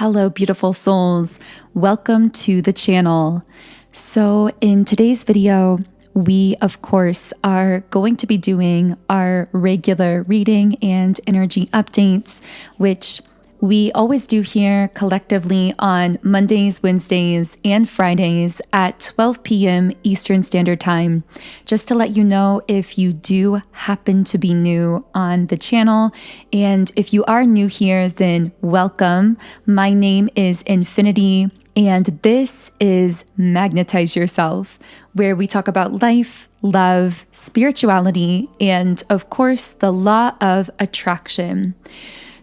Hello, beautiful souls. Welcome to the channel. So in today's video, we, of course, are going to be doing our regular reading and energy updates, which we always do here collectively on Mondays, Wednesdays, and Fridays at 12 p.m. Eastern Standard Time. Just to let you know, if you do happen to be new on the channel, and if you are new here, then welcome. My name is 𝗬𝗫𝗍, and this is Magnetize Yourself, where we talk about life, love, spirituality, and of course, the law of attraction.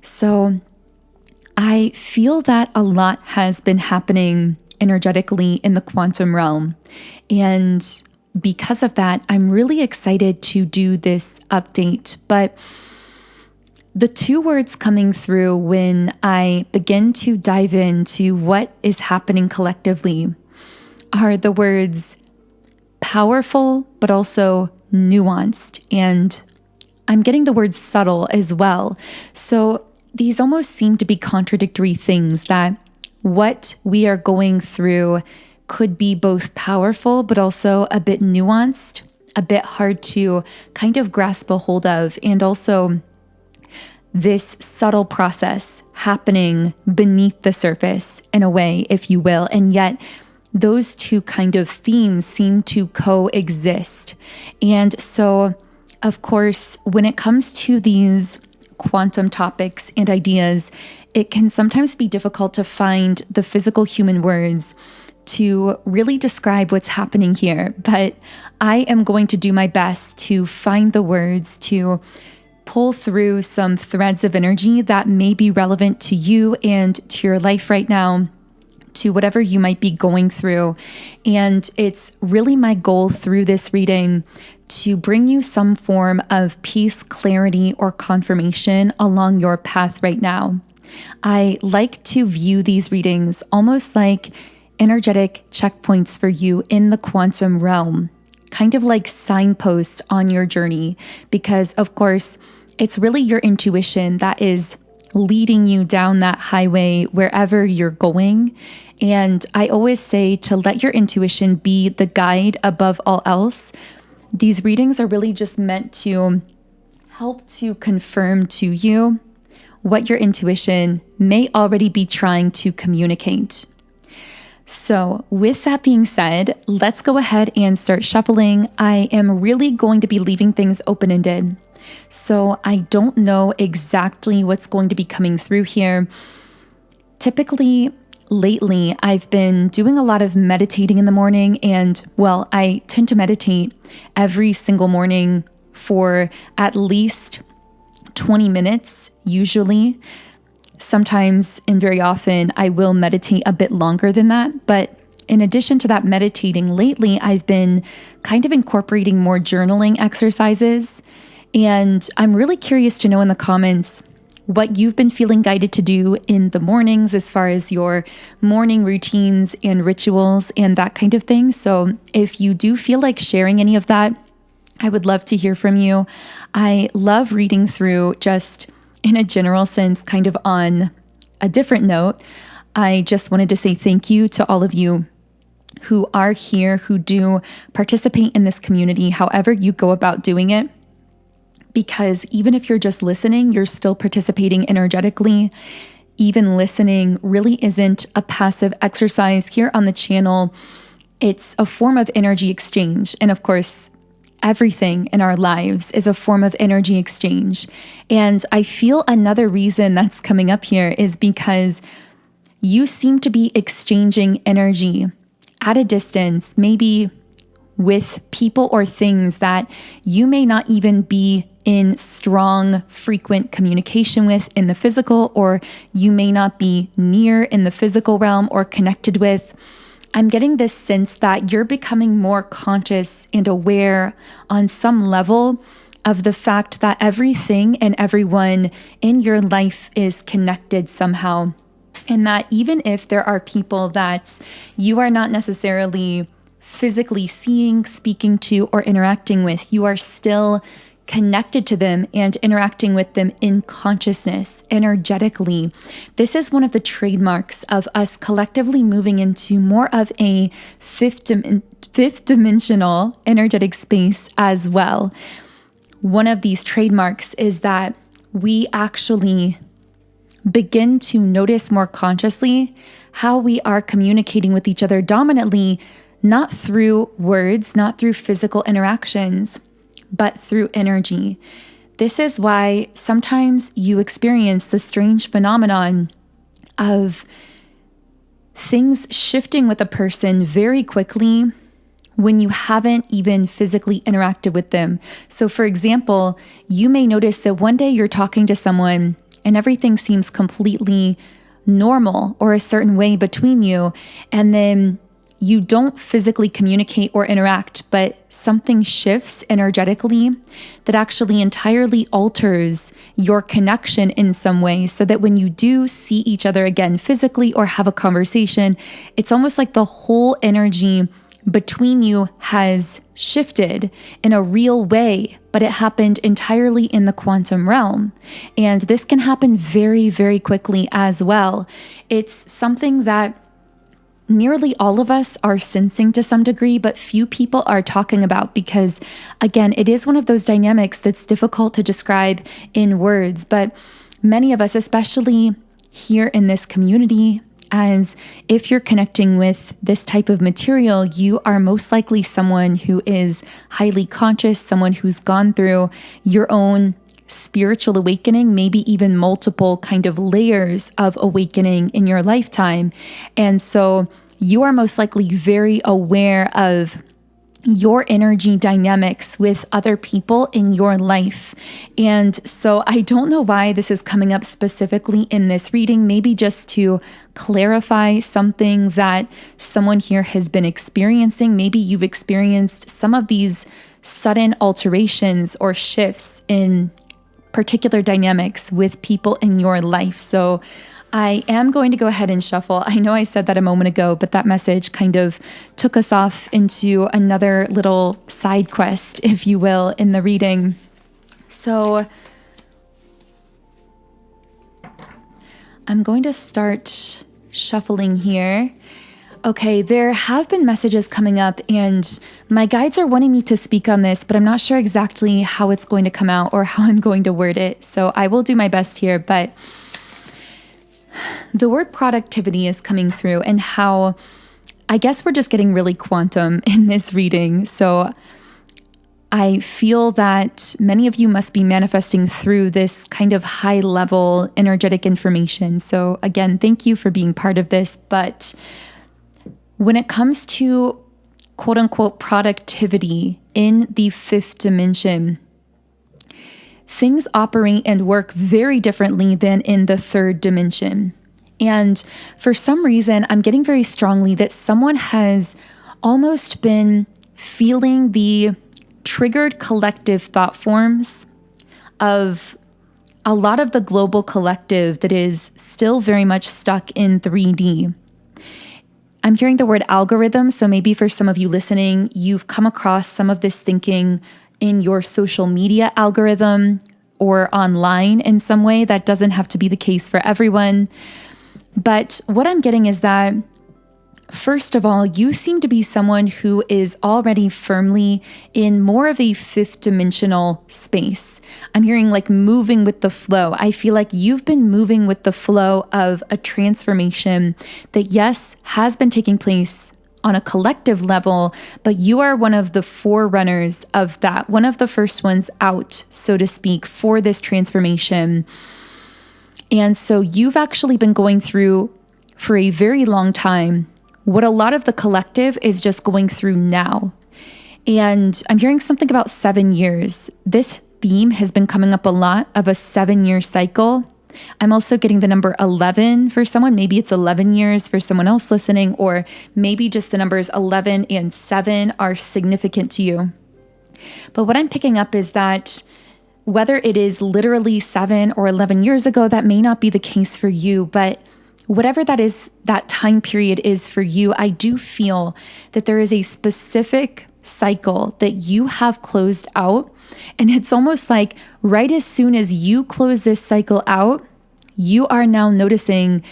So I feel that a lot has been happening energetically in the quantum realm. And because of that, I'm really excited to do this update. But the two words coming through when I begin to dive into what is happening collectively are the words powerful, but also nuanced. And I'm getting the word subtle as well. So these almost seem to be contradictory things, that what we are going through could be both powerful, but also a bit nuanced, a bit hard to kind of grasp a hold of, and also this subtle process happening beneath the surface in a way, if you will. And yet those two kind of themes seem to coexist. And so, of course, when it comes to these quantum topics and ideas, it can sometimes be difficult to find the physical human words to really describe what's happening here. But I am going to do my best to find the words to pull through some threads of energy that may be relevant to you and to your life right now, to whatever you might be going through. And it's really my goal through this reading to bring you some form of peace, clarity, or confirmation along your path right now. I like to view these readings almost like energetic checkpoints for you in the quantum realm, kind of like signposts on your journey, because of course, it's really your intuition that is leading you down that highway wherever you're going. And I always say to let your intuition be the guide above all else. These readings are really just meant to help to confirm to you what your intuition may already be trying to communicate. So with that being said, let's go ahead and start shuffling. I am really going to be leaving things open-ended. So I don't know exactly what's going to be coming through here. Typically, lately, I've been doing a lot of meditating in the morning, and well, I tend to meditate every single morning for at least 20 minutes, usually. Sometimes and very often, I will meditate a bit longer than that. But in addition to that meditating lately, I've been kind of incorporating more journaling exercises. And I'm really curious to know in the comments what you've been feeling guided to do in the mornings as far as your morning routines and rituals and that kind of thing. So if you do feel like sharing any of that, I would love to hear from you. I love reading through, just in a general sense, kind of on a different note. I just wanted to say thank you to all of you who are here, who do participate in this community, however you go about doing it. Because even if you're just listening, you're still participating energetically. Even listening really isn't a passive exercise here on the channel. It's a form of energy exchange. And of course, everything in our lives is a form of energy exchange. And I feel another reason that's coming up here is because you seem to be exchanging energy at a distance, maybe with people or things that you may not even be in strong, frequent communication with in the physical, or you may not be near in the physical realm or connected with. I'm getting this sense that you're becoming more conscious and aware on some level of the fact that everything and everyone in your life is connected somehow. And that even if there are people that you are not necessarily physically seeing, speaking to, or interacting with, you are still connected to them and interacting with them in consciousness, energetically. This is one of the trademarks of us collectively moving into more of a fifth dimensional energetic space as well. One of these trademarks is that we actually begin to notice more consciously how we are communicating with each other dominantly, not through words, not through physical interactions, but through energy. This is why sometimes you experience the strange phenomenon of things shifting with a person very quickly when you haven't even physically interacted with them. So for example, you may notice that one day you're talking to someone and everything seems completely normal or a certain way between you, and then you don't physically communicate or interact, but something shifts energetically that actually entirely alters your connection in some way, so that when you do see each other again physically or have a conversation, it's almost like the whole energy between you has shifted in a real way, but it happened entirely in the quantum realm. And this can happen very, very quickly as well. It's something that nearly all of us are sensing to some degree, but few people are talking about because, again, it is one of those dynamics that's difficult to describe in words. But many of us, especially here in this community, as if you're connecting with this type of material, you are most likely someone who is highly conscious, someone who's gone through your own spiritual awakening, maybe even multiple kind of layers of awakening in your lifetime. And so you are most likely very aware of your energy dynamics with other people in your life. And so I don't know why this is coming up specifically in this reading, maybe just to clarify something that someone here has been experiencing. Maybe you've experienced some of these sudden alterations or shifts in particular dynamics with people in your life. So I am going to go ahead and shuffle. I know I said that a moment ago, but that message kind of took us off into another little side quest, if you will, in the reading. So I'm going to start shuffling here. Okay, there have been messages coming up and my guides are wanting me to speak on this, but I'm not sure exactly how it's going to come out or how I'm going to word it. So I will do my best here, but the word productivity is coming through and how I guess we're just getting really quantum in this reading. So I feel that many of you must be manifesting through this kind of high level energetic information. So again, thank you for being part of this. But when it comes to quote unquote productivity in the fifth dimension, things operate and work very differently than in the third dimension. And for some reason, I'm getting very strongly that someone has almost been feeling the triggered collective thought forms of a lot of the global collective that is still very much stuck in 3D. I'm hearing the word algorithm, so maybe for some of you listening, you've come across some of this thinking in your social media algorithm or online in some way. That doesn't have to be the case for everyone. But what I'm getting is that, first of all, you seem to be someone who is already firmly in more of a fifth dimensional space. I'm hearing like moving with the flow. I feel like you've been moving with the flow of a transformation that, yes, has been taking place on a collective level, but you are one of the forerunners of that, one of the first ones out, so to speak, for this transformation. And so you've actually been going through for a very long time what a lot of the collective is just going through now. And I'm hearing something about 7 years. This theme has been coming up a lot of a 7-year cycle. I'm also getting the number 11 for someone. Maybe it's 11 years for someone else listening, or maybe just the numbers 11 and 7 are significant to you. But what I'm picking up is that whether it is literally 7 or 11 years ago, that may not be the case for you, but whatever that is, that time period is for you, I do feel that there is a specific cycle that you have closed out. And it's almost like right as soon as you close this cycle out, you are now noticing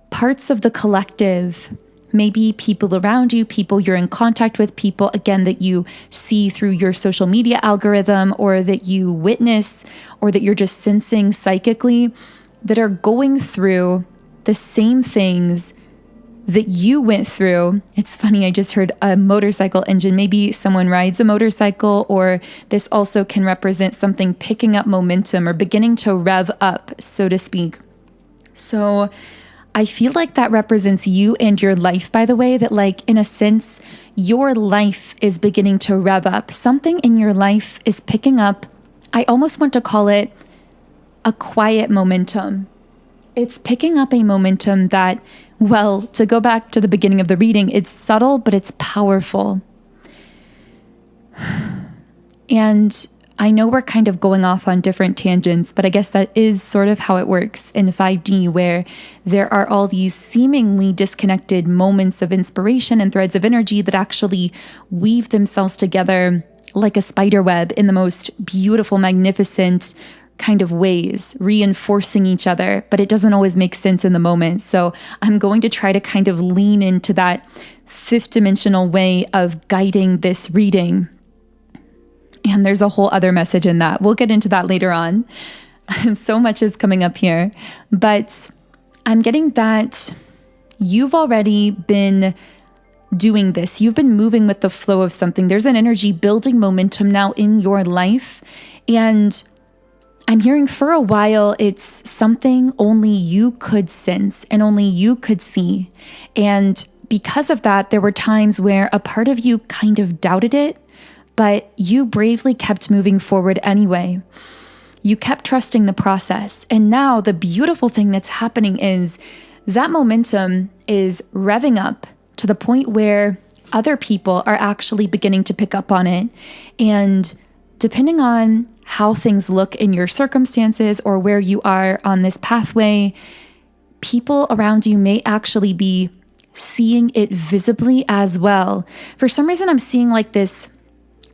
parts of the collective, maybe people around you, people you're in contact with, people, again, that you see through your social media algorithm or that you witness or that you're just sensing psychically, that are going through the same things that you went through. It's funny, I just heard a motorcycle engine. Maybe someone rides a motorcycle, or this also can represent something picking up momentum or beginning to rev up, so to speak. So I feel like that represents you and your life, by the way, that like, in a sense, your life is beginning to rev up. Something in your life is picking up. I almost want to call it a quiet momentum. It's picking up a momentum that, well, to go back to the beginning of the reading, it's subtle, but it's powerful. And I know we're kind of going off on different tangents, but I guess that is sort of how it works in 5D, where there are all these seemingly disconnected moments of inspiration and threads of energy that actually weave themselves together like a spider web in the most beautiful, magnificent kind of ways, reinforcing each other, but it doesn't always make sense in the moment. So I'm going to try to kind of lean into that fifth dimensional way of guiding this reading. And there's a whole other message in that. We'll get into that later on. So much is coming up here, but I'm getting that you've already been doing this. You've been moving with the flow of something. There's an energy building momentum now in your life. And I'm hearing for a while, it's something only you could sense and only you could see. And because of that, there were times where a part of you kind of doubted it, but you bravely kept moving forward anyway. You kept trusting the process. And now the beautiful thing that's happening is that momentum is revving up to the point where other people are actually beginning to pick up on it. And depending on how things look in your circumstances or where you are on this pathway, people around you may actually be seeing it visibly as well. For some reason, I'm seeing like this,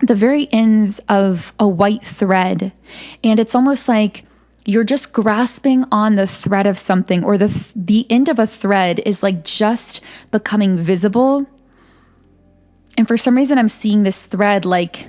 the very ends of a white thread. And it's almost like you're just grasping on the thread of something, or the end of a thread is like just becoming visible. And for some reason, I'm seeing this thread like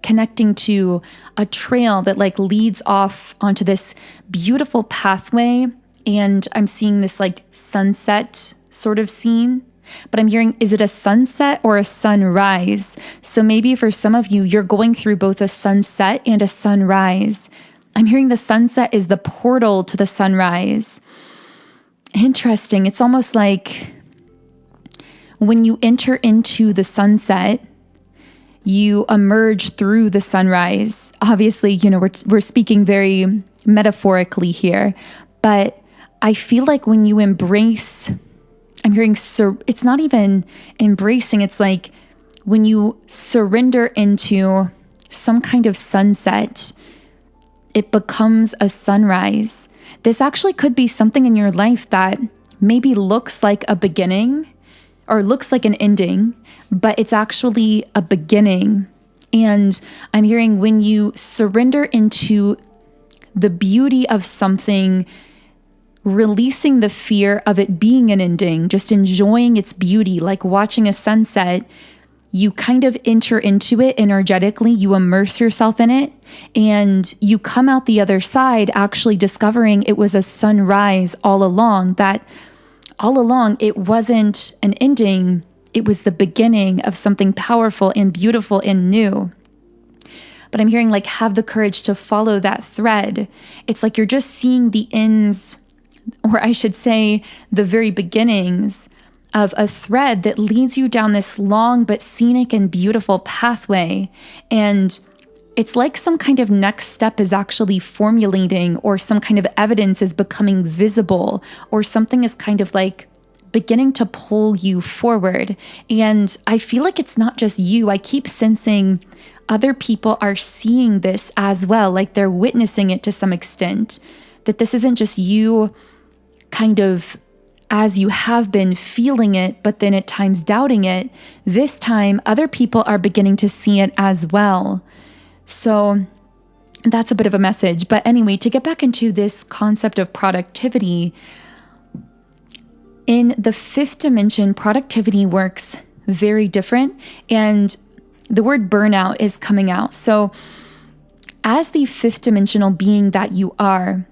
connecting to a trail that like leads off onto this beautiful pathway. And I'm seeing this like sunset sort of scene, but I'm hearing, is it a sunset or a sunrise? So maybe for some of you, you're going through both a sunset and a sunrise. I'm hearing the sunset is the portal to the sunrise. Interesting. It's almost like when you enter into the sunset, you emerge through the sunrise. Obviously, we're speaking very metaphorically here, but I feel like when you embrace, I'm hearing, it's not even embracing, it's like when you surrender into some kind of sunset, it becomes a sunrise. This actually could be something in your life that maybe looks like a beginning or looks like an ending, but it's actually a beginning. And I'm hearing when you surrender into the beauty of something, releasing the fear of it being an ending, just enjoying its beauty, like watching a sunset, you kind of enter into it energetically, you immerse yourself in it, and you come out the other side actually discovering it was a sunrise all along, that all along it wasn't an ending, it was the beginning of something powerful and beautiful and new. But I'm hearing like, have the courage to follow that thread. It's like you're just seeing the ends, or I should say the very beginnings of a thread that leads you down this long but scenic and beautiful pathway. And it's like some kind of next step is actually formulating, or some kind of evidence is becoming visible, or something is kind of like beginning to pull you forward. And I feel like it's not just you. I keep sensing other people are seeing this as well, like they're witnessing it to some extent, that this isn't just you kind of, as you have been feeling it, but then at times doubting it, this time other people are beginning to see it as well. So that's a bit of a message. But anyway, to get back into this concept of productivity, in the fifth dimension, productivity works very different, and the word burnout is coming out. So as the fifth dimensional being that you are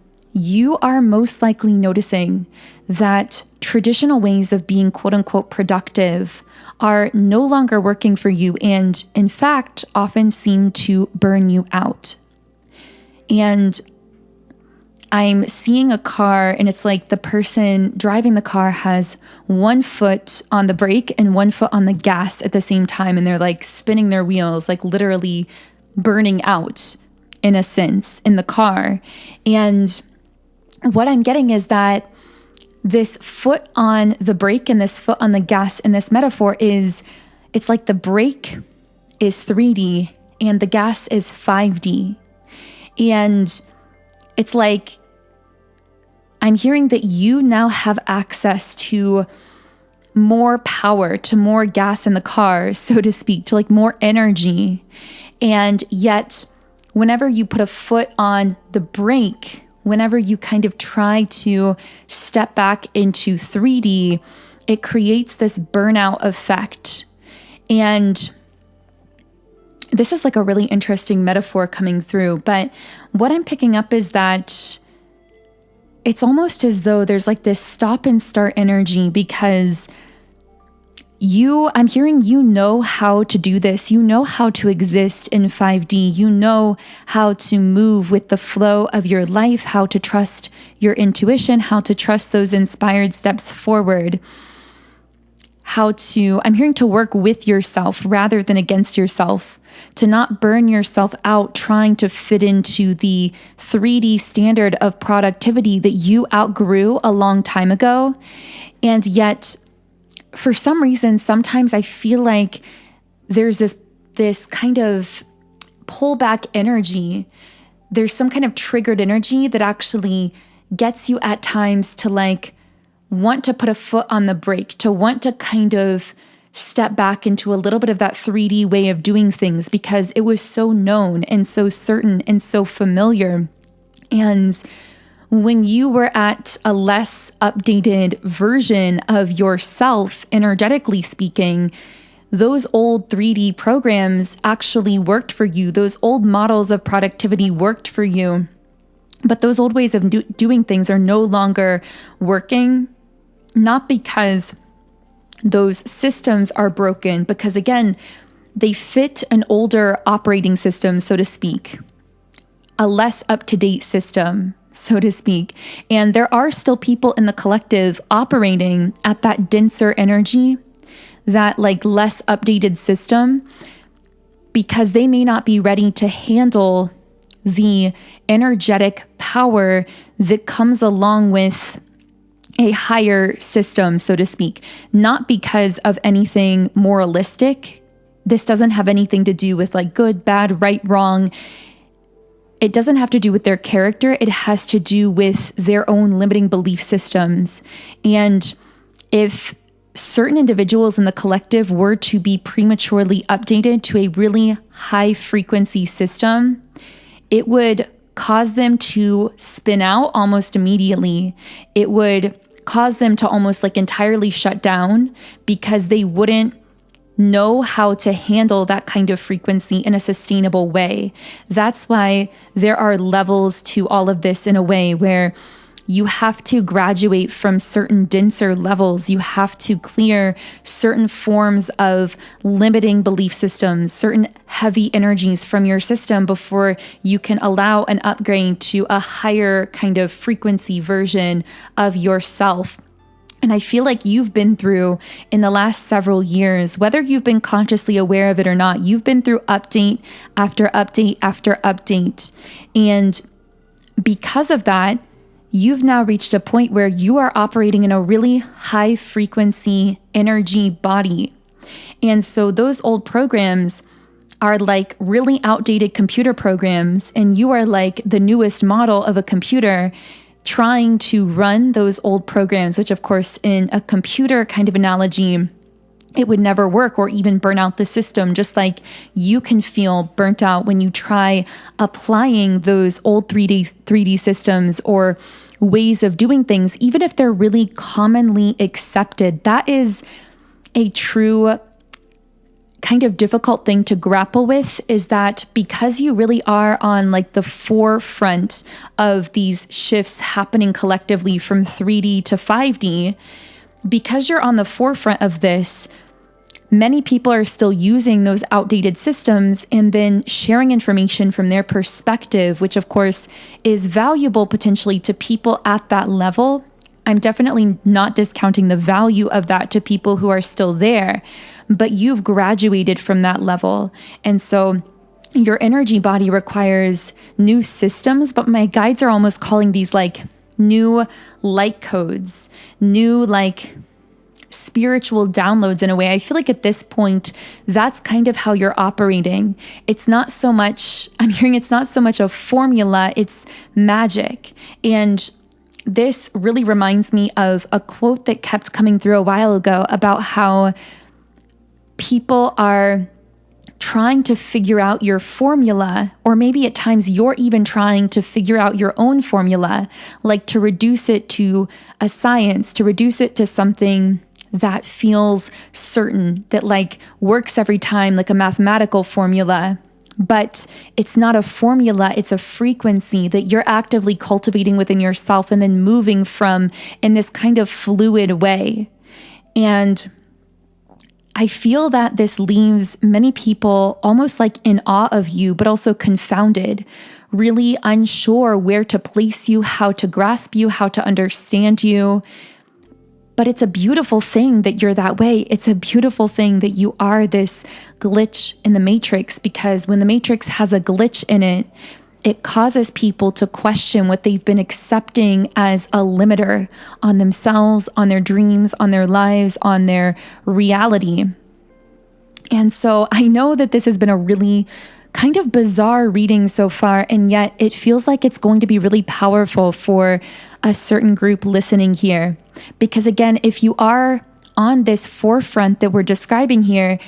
most likely noticing that traditional ways of being quote unquote productive are no longer working for you, and in fact, often seem to burn you out. And I'm seeing a car, and it's like the person driving the car has one foot on the brake and one foot on the gas at the same time. And they're like spinning their wheels, like literally burning out in a sense in the car. And what I'm getting is that this foot on the brake and this foot on the gas in this metaphor it's like the brake is 3D and the gas is 5D. And it's like, I'm hearing that you now have access to more power, to more gas in the car, so to speak, to like more energy. And yet, whenever you put a foot on the brake, whenever you kind of try to step back into 3D, it creates this burnout effect. And this is like a really interesting metaphor coming through. But what I'm picking up is that it's almost as though there's like this stop and start energy, because I'm hearing you know how to do this. You know how to exist in 5D. You know how to move with the flow of your life, how to trust your intuition, how to trust those inspired steps forward, I'm hearing to work with yourself rather than against yourself, to not burn yourself out trying to fit into the 3D standard of productivity that you outgrew a long time ago. And yet, for some reason, sometimes I feel like there's this kind of pullback energy. There's some kind of triggered energy that actually gets you at times to like want to put a foot on the brake, to want to kind of step back into a little bit of that 3D way of doing things, because it was so known and so certain and so familiar. And when you were at a less updated version of yourself, energetically speaking, those old 3D programs actually worked for you. Those old models of productivity worked for you. But those old ways of doing things are no longer working, not because those systems are broken, because again, they fit an older operating system, so to speak, a less up-to-date system, so to speak. And there are still people in the collective operating at that denser energy, that like less updated system, because they may not be ready to handle the energetic power that comes along with a higher system, so to speak, not because of anything moralistic. This doesn't have anything to do with like good, bad, right, wrong. It doesn't have to do with their character. It has to do with their own limiting belief systems. And if certain individuals in the collective were to be prematurely updated to a really high frequency system, it would cause them to spin out almost immediately. It would cause them to almost like entirely shut down, because they wouldn't know how to handle that kind of frequency in a sustainable way. That's why there are levels to all of this, in a way where you have to graduate from certain denser levels. You have to clear certain forms of limiting belief systems, certain heavy energies from your system before you can allow an upgrade to a higher kind of frequency version of yourself. And I feel like you've been through, in the last several years, whether you've been consciously aware of it or not, you've been through update after update after update. And because of that, you've now reached a point where you are operating in a really high frequency energy body. And so those old programs are like really outdated computer programs, and you are like the newest model of a computer. trying to run those old programs, which of course in a computer kind of analogy, it would never work or even burn out the system, just like you can feel burnt out when you try applying those old 3D systems or ways of doing things, even if they're really commonly accepted. That is a true kind of difficult thing to grapple with, is that because you really are on like the forefront of these shifts happening collectively from 3D to 5D, because you're on the forefront of this, many people are still using those outdated systems and then sharing information from their perspective, which of course is valuable potentially to people at that level. I'm definitely not discounting the value of that to people who are still there, but you've graduated from that level. And so your energy body requires new systems, but my guides are almost calling these like new light codes, new like spiritual downloads in a way. I feel like at this point, that's kind of how you're operating. It's not so much, I'm hearing it's not so much a formula, it's magic. And this really reminds me of a quote that kept coming through a while ago about how people are trying to figure out your formula, or maybe at times you're even trying to figure out your own formula, like to reduce it to a science, to reduce it to something that feels certain, that like works every time, like a mathematical formula. But it's not a formula, it's a frequency that you're actively cultivating within yourself and then moving from in this kind of fluid way. And I feel that this leaves many people almost like in awe of you, but also confounded, really unsure where to place you, how to grasp you, how to understand you. But it's a beautiful thing that you're that way. It's a beautiful thing that you are this glitch in the matrix, because when the matrix has a glitch in it, it causes people to question what they've been accepting as a limiter on themselves, on their dreams, on their lives, on their reality. And so I know that this has been a really kind of bizarre reading so far, and yet it feels like it's going to be really powerful for a certain group listening here. Because again, if you are on this forefront that we're describing here,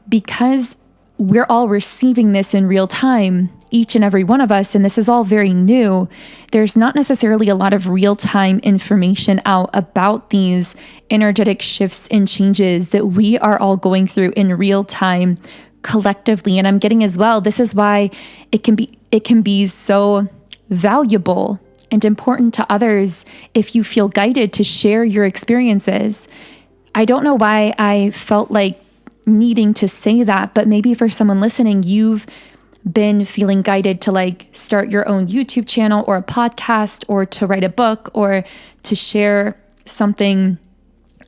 because we're all receiving this in real time, each and every one of us, and this is all very new, there's not necessarily a lot of real-time information out about these energetic shifts and changes that we are all going through in real time collectively. And I'm getting as well, this is why it can be so valuable and important to others if you feel guided to share your experiences. I don't know why I felt like needing to say that, but maybe for someone listening, you've been feeling guided to like start your own YouTube channel or a podcast, or to write a book, or to share something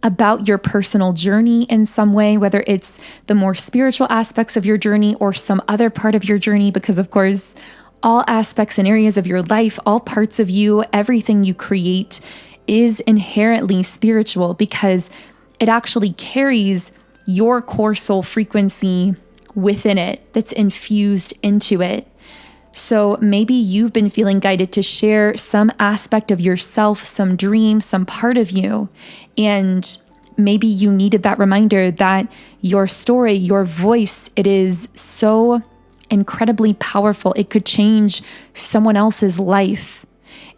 about your personal journey in some way, whether it's the more spiritual aspects of your journey or some other part of your journey, because of course, all aspects and areas of your life, all parts of you, everything you create is inherently spiritual, because it actually carries your core soul frequency within it that's infused into it. So maybe you've been feeling guided to share some aspect of yourself, some dream, some part of you. And maybe you needed that reminder that your story, your voice, it is so incredibly powerful. It could change someone else's life.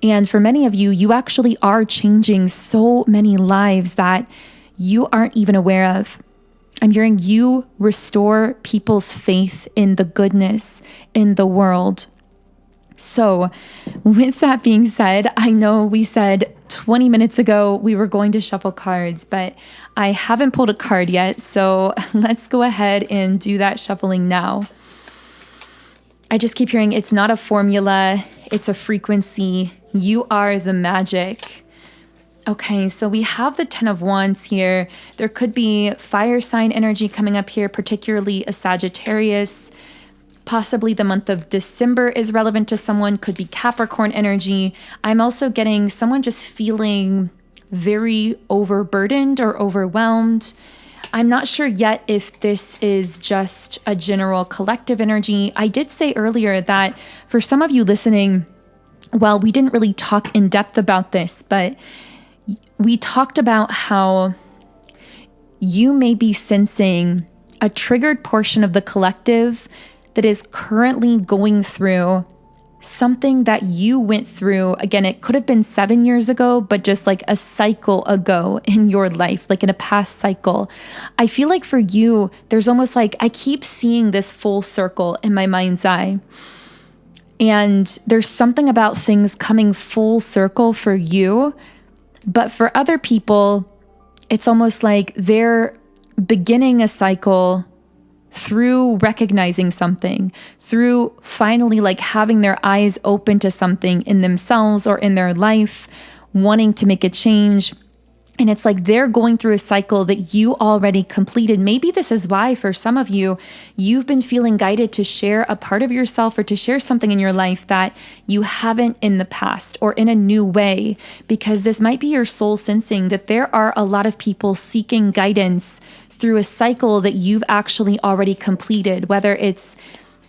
And for many of you, you actually are changing so many lives that you aren't even aware of. I'm hearing you restore people's faith in the goodness in the world. So with that being said, I know we said 20 minutes ago we were going to shuffle cards, but I haven't pulled a card yet. So let's go ahead and do that shuffling now. I just keep hearing it's not a formula, it's a frequency. You are the magic. Okay, so we have the 10 of Wands here. There could be fire sign energy coming up here, particularly a Sagittarius. Possibly the month of December is relevant to someone, could be Capricorn energy. I'm also getting someone just feeling very overburdened or overwhelmed. I'm not sure yet if this is just a general collective energy. I did say earlier that for some of you listening, well, we didn't really talk in depth about this, but we talked about how you may be sensing a triggered portion of the collective that is currently going through something that you went through. Again, it could have been 7 years ago, but just like a cycle ago in your life, like in a past cycle. I feel like for you, there's almost like I keep seeing this full circle in my mind's eye. And there's something about things coming full circle for you. But for other people, it's almost like they're beginning a cycle through recognizing something, through finally like having their eyes open to something in themselves or in their life, wanting to make a change. And it's like they're going through a cycle that you already completed. Maybe this is why for some of you, you've been feeling guided to share a part of yourself or to share something in your life that you haven't in the past or in a new way, because this might be your soul sensing that there are a lot of people seeking guidance through a cycle that you've actually already completed, whether it's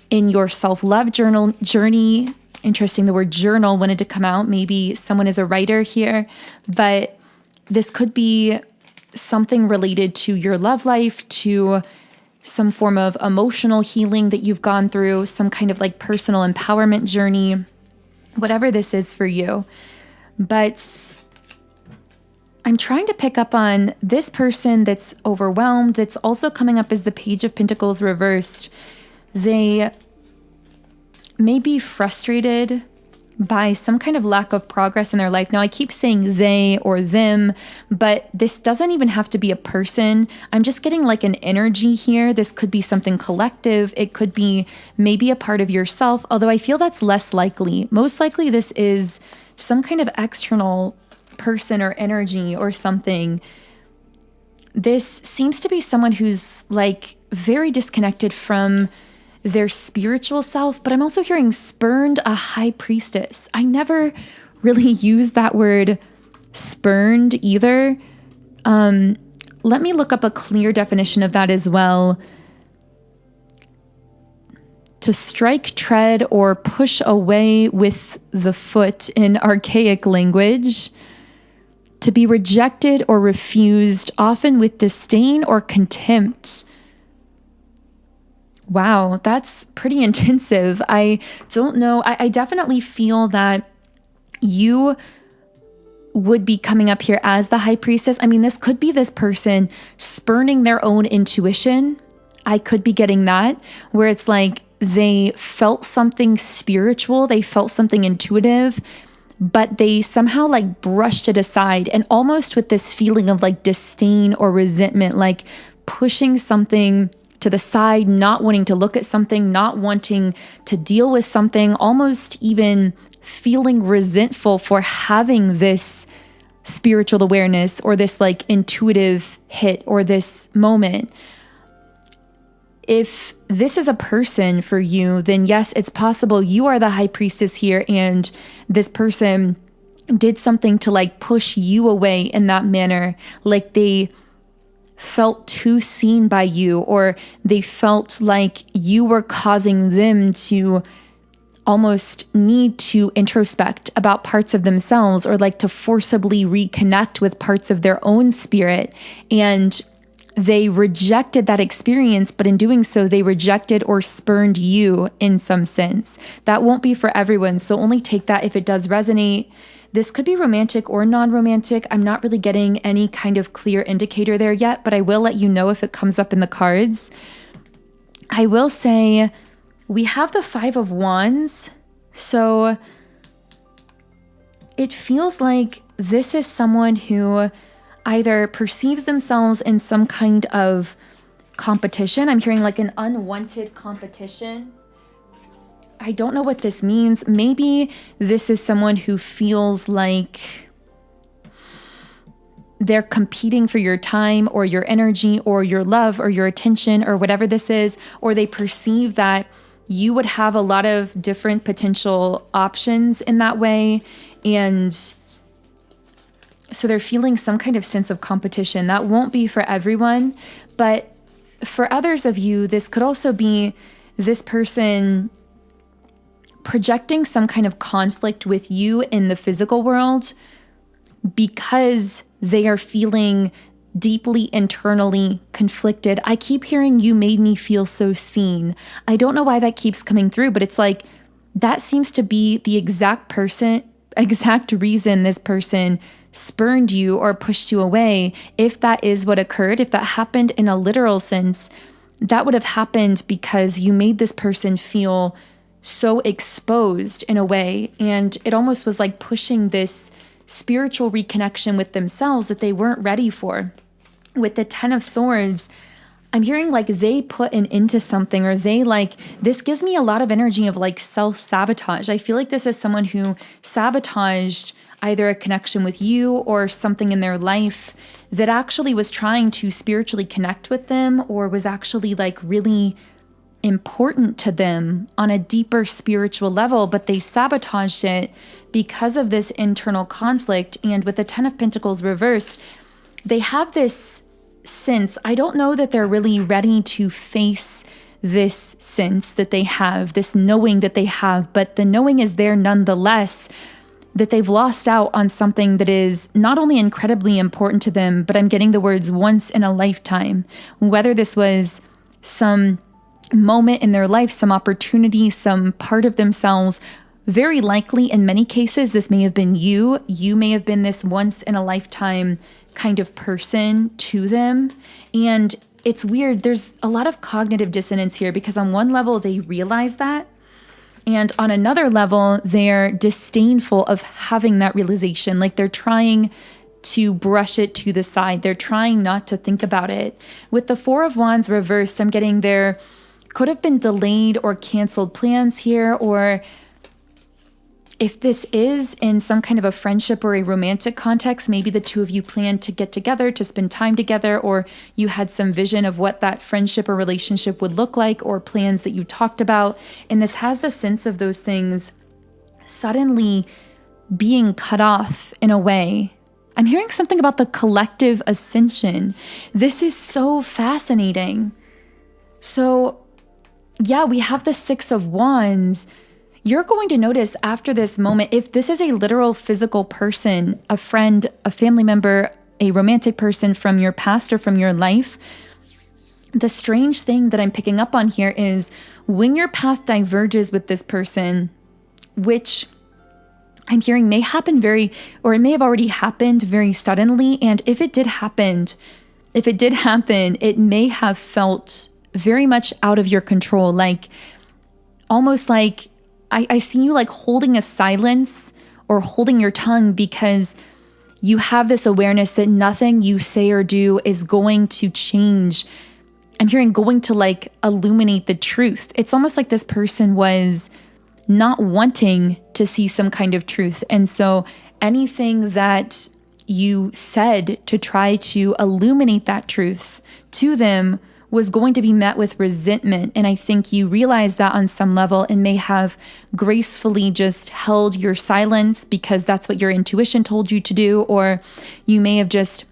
in your self-love journey. Interesting, the word journal wanted to come out. Maybe someone is a writer here, but this could be something related to your love life, to some form of emotional healing that you've gone through, some kind of like personal empowerment journey, whatever this is for you. But I'm trying to pick up on this person that's overwhelmed, that's also coming up as the Page of Pentacles reversed. They may be frustrated by some kind of lack of progress in their life. Now, I keep saying they or them, but this doesn't even have to be a person. I'm just getting like an energy here. This could be something collective. It could be maybe a part of yourself, although I feel that's less likely. Most likely this is some kind of external person or energy or something. This seems to be someone who's like very disconnected from their spiritual self, but I'm also hearing spurned a high priestess. I never really used that word spurned either. Let me look up a clear definition of that as well. To strike, tread, or push away with the foot in archaic language. To be rejected or refused, often with disdain or contempt. Wow, that's pretty intensive. I don't know. I definitely feel that you would be coming up here as the high priestess. I mean, this could be this person spurning their own intuition. I could be getting that, where it's like they felt something spiritual, they felt something intuitive, but they somehow like brushed it aside, and almost with this feeling of like disdain or resentment, like pushing something to the side, not wanting to look at something, not wanting to deal with something, almost even feeling resentful for having this spiritual awareness or this like intuitive hit or this moment. If this is a person for you, then yes, it's possible you are the high priestess here and this person did something to like push you away in that manner. Like they felt too seen by you, or they felt like you were causing them to almost need to introspect about parts of themselves, or like to forcibly reconnect with parts of their own spirit. And they rejected that experience, but in doing so, they rejected or spurned you in some sense. That won't be for everyone, so only take that if it does resonate. This could be romantic or non-romantic. I'm not really getting any kind of clear indicator there yet, but I will let you know if it comes up in the cards. I will say we have the Five of Wands, so it feels like this is someone who either perceives themselves in some kind of competition. I'm hearing like an unwanted competition. I don't know what this means. Maybe this is someone who feels like they're competing for your time or your energy or your love or your attention or whatever this is, or they perceive that you would have a lot of different potential options in that way. And so they're feeling some kind of sense of competition. That won't be for everyone, but for others of you, this could also be this person projecting some kind of conflict with you in the physical world because they are feeling deeply internally conflicted. I keep hearing, you made me feel so seen. I don't know why that keeps coming through, but it's like that seems to be the exact reason this person spurned you or pushed you away. If that is what occurred, if that happened in a literal sense, that would have happened because you made this person feel so exposed in a way. And it almost was like pushing this spiritual reconnection with themselves that they weren't ready for. With the 10 of Swords, I'm hearing like they put an into something, or they like, this gives me a lot of energy of like self-sabotage. I feel like this is someone who sabotaged either a connection with you or something in their life that actually was trying to spiritually connect with them, or was actually like really important to them on a deeper spiritual level, but they sabotaged it because of this internal conflict. And with the 10 of Pentacles reversed, they have this sense, I don't know that they're really ready to face this sense that they have, this knowing that they have, but the knowing is there nonetheless, that they've lost out on something that is not only incredibly important to them, but I'm getting the words once in a lifetime. Whether this was some moment in their life, some opportunity, some part of themselves, very likely in many cases, this may have been you. You may have been this once in a lifetime kind of person to them. And it's weird. There's a lot of cognitive dissonance here because on one level, they realize that. And on another level, they're disdainful of having that realization. Like they're trying to brush it to the side. They're trying not to think about it. With the 4 of Wands reversed, I'm getting there could have been delayed or canceled plans here, or if this is in some kind of a friendship or a romantic context, maybe the two of you planned to get together, to spend time together, or you had some vision of what that friendship or relationship would look like, or plans that you talked about. And this has the sense of those things suddenly being cut off in a way. I'm hearing something about the collective ascension. This is so fascinating. So yeah, we have the 6 of Wands. You're going to notice after this moment, if this is a literal physical person, a friend, a family member, a romantic person from your past or from your life, the strange thing that I'm picking up on here is when your path diverges with this person, which I'm hearing may happen or it may have already happened very suddenly. And if it did happen, it may have felt very much out of your control. Like almost like I see you like holding a silence or holding your tongue because you have this awareness that nothing you say or do is going to change. I'm hearing going to like illuminate the truth. It's almost like this person was not wanting to see some kind of truth. And so anything that you said to try to illuminate that truth to them was going to be met with resentment. And I think you realize that on some level and may have gracefully just held your silence because that's what your intuition told you to do. Or you may have just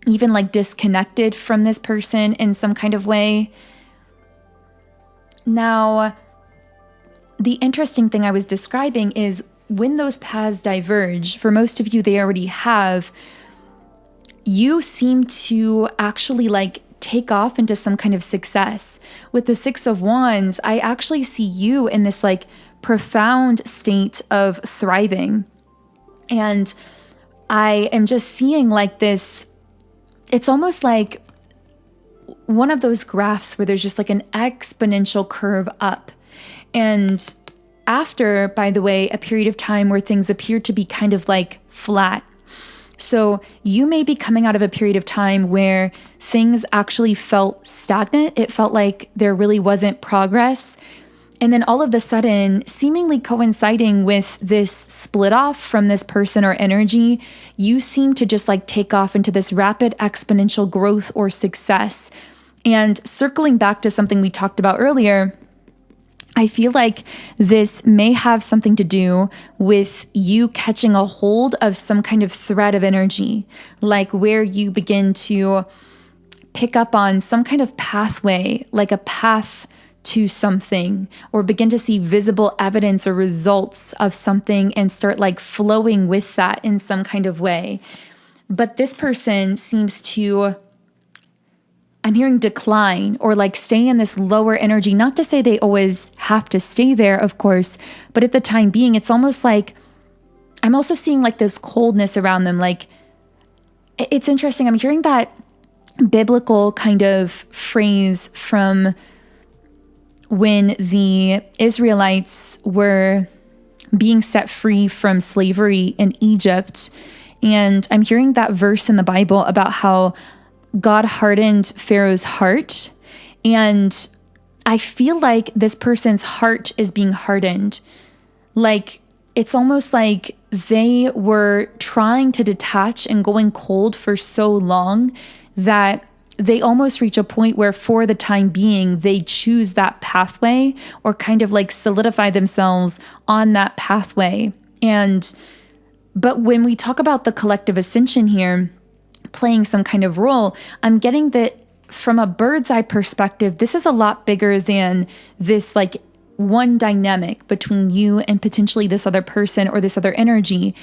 even like disconnected from this person in some kind of way. Now, the interesting thing I was describing is when those paths diverge, for most of you, they already have, you seem to actually like take off into some kind of success. With the 6 of Wands, I actually see you in this like profound state of thriving. And I am just seeing like this, it's almost like one of those graphs where there's just like an exponential curve up. And after, by the way, a period of time where things appear to be kind of like flat. So you may be coming out of a period of time where things actually felt stagnant. It felt like there really wasn't progress. And then all of a sudden, seemingly coinciding with this split off from this person or energy, you seem to just like take off into this rapid exponential growth or success. And circling back to something we talked about earlier, I feel like this may have something to do with you catching a hold of some kind of thread of energy, like where you begin to pick up on some kind of pathway, like a path to something or begin to see visible evidence or results of something and start like flowing with that in some kind of way. But this person seems to, I'm hearing decline or like stay in this lower energy. Not to say they always have to stay there, of course, but at the time being, it's almost like I'm also seeing like this coldness around them. Like, it's interesting. I'm hearing that biblical kind of phrase from when the Israelites were being set free from slavery in Egypt. And I'm hearing that verse in the Bible about how God hardened Pharaoh's heart. And I feel like this person's heart is being hardened. Like, it's almost like they were trying to detach and going cold for so long that they almost reach a point where for the time being, they choose that pathway or kind of like solidify themselves on that pathway. But when we talk about the collective ascension here playing some kind of role, I'm getting that from a bird's eye perspective, this is a lot bigger than this like one dynamic between you and potentially this other person or this other energy.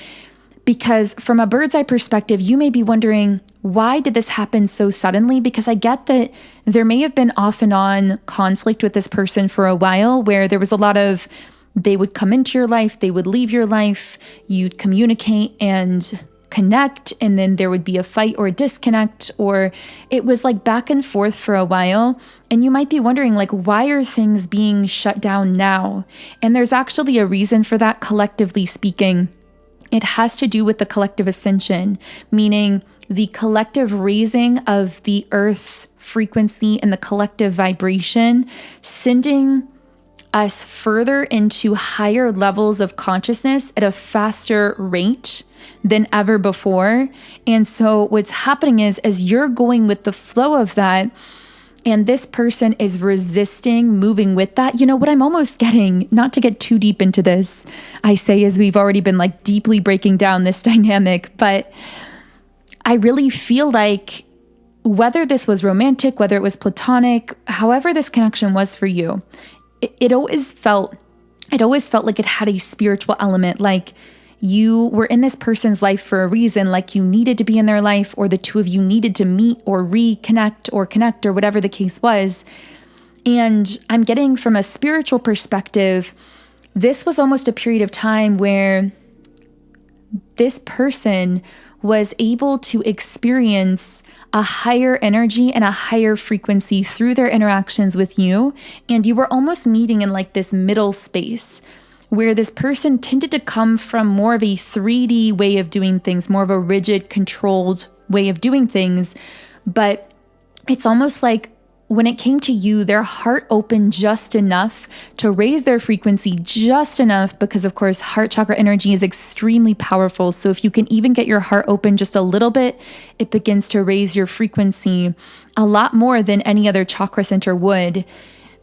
Because from a bird's eye perspective, you may be wondering, why did this happen so suddenly? Because I get that there may have been off and on conflict with this person for a while where there was a lot of, they would come into your life, they would leave your life, you'd communicate and connect, and then there would be a fight or a disconnect, or it was like back and forth for a while. And you might be wondering, like, why are things being shut down now? And there's actually a reason for that, collectively speaking. It has to do with the collective ascension, meaning the collective raising of the earth's frequency and the collective vibration, sending us further into higher levels of consciousness at a faster rate than ever before. And so what's happening is, as you're going with the flow of that, and this person is resisting moving with that, you know, what I'm almost getting, not to get too deep into this, I say, as we've already been like deeply breaking down this dynamic, but I really feel like whether this was romantic, whether it was platonic, however this connection was for you, it always felt like it had a spiritual element, like you were in this person's life for a reason, like you needed to be in their life, or the two of you needed to meet or reconnect or connect, or whatever the case was. And I'm getting from a spiritual perspective, this was almost a period of time where this person was able to experience a higher energy and a higher frequency through their interactions with you. And you were almost meeting in like this middle space where this person tended to come from more of a 3D way of doing things, more of a rigid, controlled way of doing things. But it's almost like when it came to you, their heart opened just enough to raise their frequency just enough, because of course, heart chakra energy is extremely powerful. So if you can even get your heart open just a little bit, it begins to raise your frequency a lot more than any other chakra center would.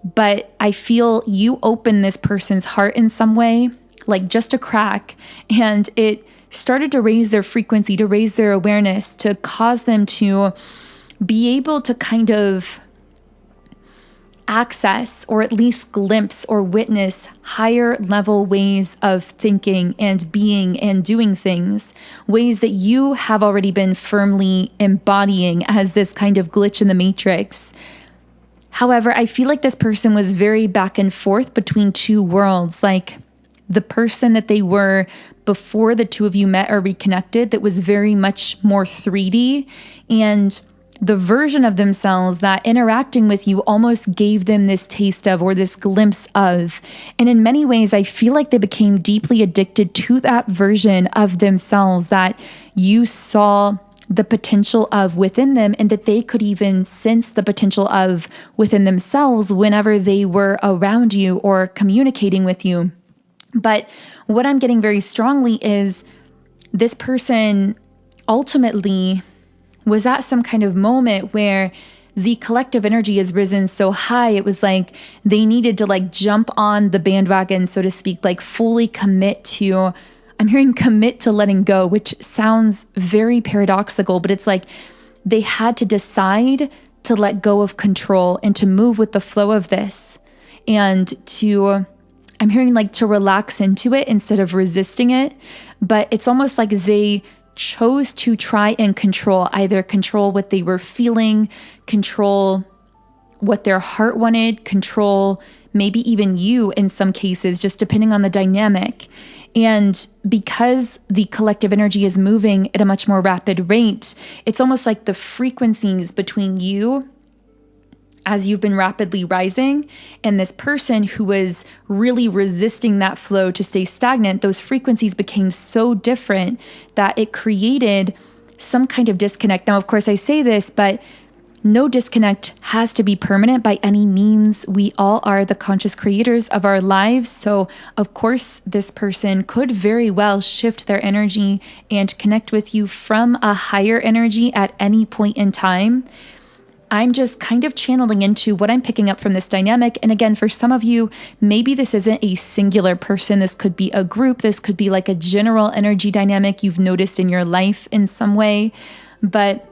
But I feel you open this person's heart in some way, like just a crack, and it started to raise their frequency, to raise their awareness, to cause them to be able to kind of access, or at least glimpse or witness, higher level ways of thinking and being and doing things, ways that you have already been firmly embodying as this kind of glitch in the matrix. However, I feel like this person was very back and forth between two worlds, like the person that they were before the two of you met or reconnected that was very much more 3D, and the version of themselves that interacting with you almost gave them this taste of, or this glimpse of. And in many ways, I feel like they became deeply addicted to that version of themselves that you saw the potential of within them, and that they could even sense the potential of within themselves whenever they were around you or communicating with you. But what I'm getting very strongly is this person ultimately was at some kind of moment where the collective energy has risen so high, it was like they needed to like jump on the bandwagon, so to speak, like fully commit to, I'm hearing commit to letting go, which sounds very paradoxical, but it's like they had to decide to let go of control and to move with the flow of this. and I'm hearing like to relax into it instead of resisting it. But it's almost like they chose to try and either control what they were feeling, control what their heart wanted, control maybe even you in some cases, just depending on the dynamic. And because the collective energy is moving at a much more rapid rate, it's almost like the frequencies between you as you've been rapidly rising and this person who was really resisting that flow to stay stagnant, those frequencies became so different that it created some kind of disconnect. Now, of course, I say this, but no disconnect has to be permanent by any means. We all are the conscious creators of our lives. So, of course, this person could very well shift their energy and connect with you from a higher energy at any point in time. I'm just kind of channeling into what I'm picking up from this dynamic. And again, for some of you, maybe this isn't a singular person. This could be a group. This could be like a general energy dynamic you've noticed in your life in some way. But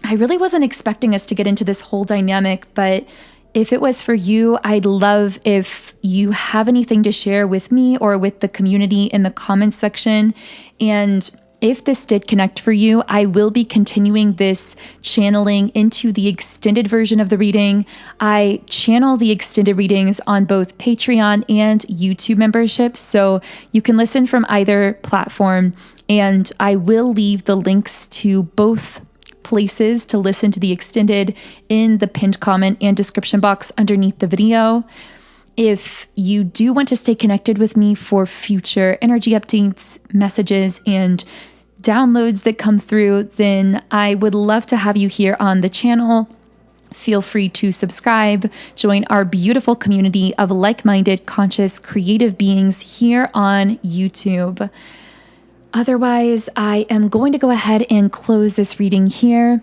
I really wasn't expecting us to get into this whole dynamic, but if it was for you, I'd love if you have anything to share with me or with the community in the comments section. And if this did connect for you, I will be continuing this channeling into the extended version of the reading. I channel the extended readings on both Patreon and YouTube memberships, so you can listen from either platform. And I will leave the links to both places to listen to the extended in the pinned comment and description box underneath the video. If you do want to stay connected with me for future energy updates, messages, and downloads that come through, then I would love to have you here on the channel. Feel free to subscribe, join our beautiful community of like-minded, conscious, creative beings here on YouTube. Otherwise, I am going to go ahead and close this reading here.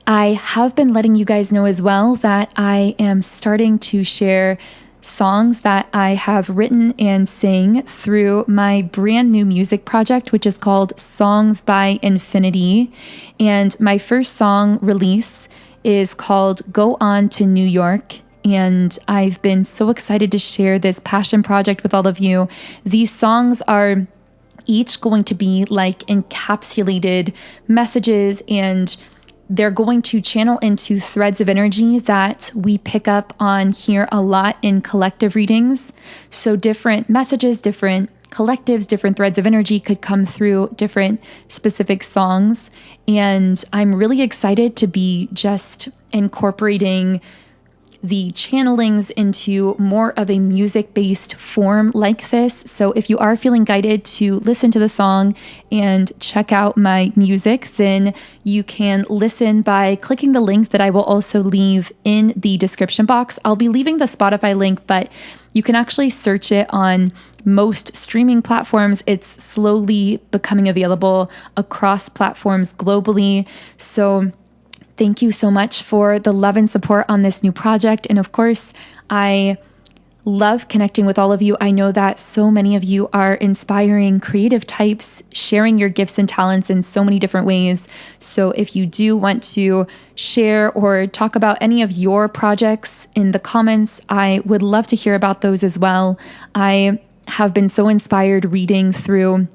I have been letting you guys know as well that I am starting to share songs that I have written and sing through my brand new music project, which is called Songs by Infinity. And my first song release is called Go On to New York. And I've been so excited to share this passion project with all of you. These songs are each going to be like encapsulated messages, and they're going to channel into threads of energy that we pick up on here a lot in collective readings. So different messages, different collectives, different threads of energy could come through different specific songs. And I'm really excited to be just incorporating the channelings into more of a music-based form like this. So if you are feeling guided to listen to the song and check out my music, then you can listen by clicking the link that I will also leave in the description box. I'll be leaving the Spotify link, but you can actually search it on most streaming platforms. It's slowly becoming available across platforms globally. So thank you so much for the love and support on this new project. And of course, I love connecting with all of you. I know that so many of you are inspiring creative types, sharing your gifts and talents in so many different ways. So if you do want to share or talk about any of your projects in the comments, I would love to hear about those as well. I have been so inspired reading through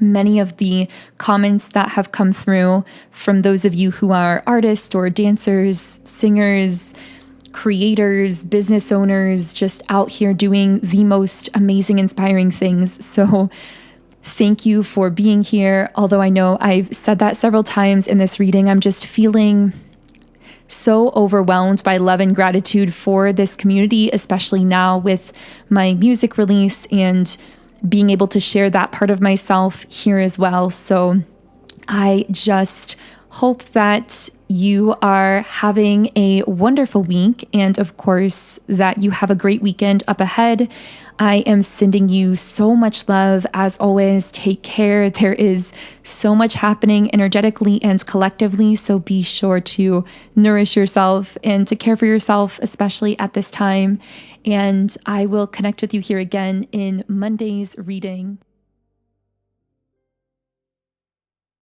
many of the comments that have come through from those of you who are artists or dancers, singers, creators, business owners, just out here doing the most amazing, inspiring things. So thank you for being here. Although I know I've said that several times in this reading, I'm just feeling so overwhelmed by love and gratitude for this community, especially now with my music release and being able to share that part of myself here as well. So I just hope that you are having a wonderful week, and of course that you have a great weekend up ahead. I am sending you so much love. As always, take care. There is so much happening energetically and collectively, so be sure to nourish yourself and to care for yourself, especially at this time. And I will connect with you here again in Monday's reading.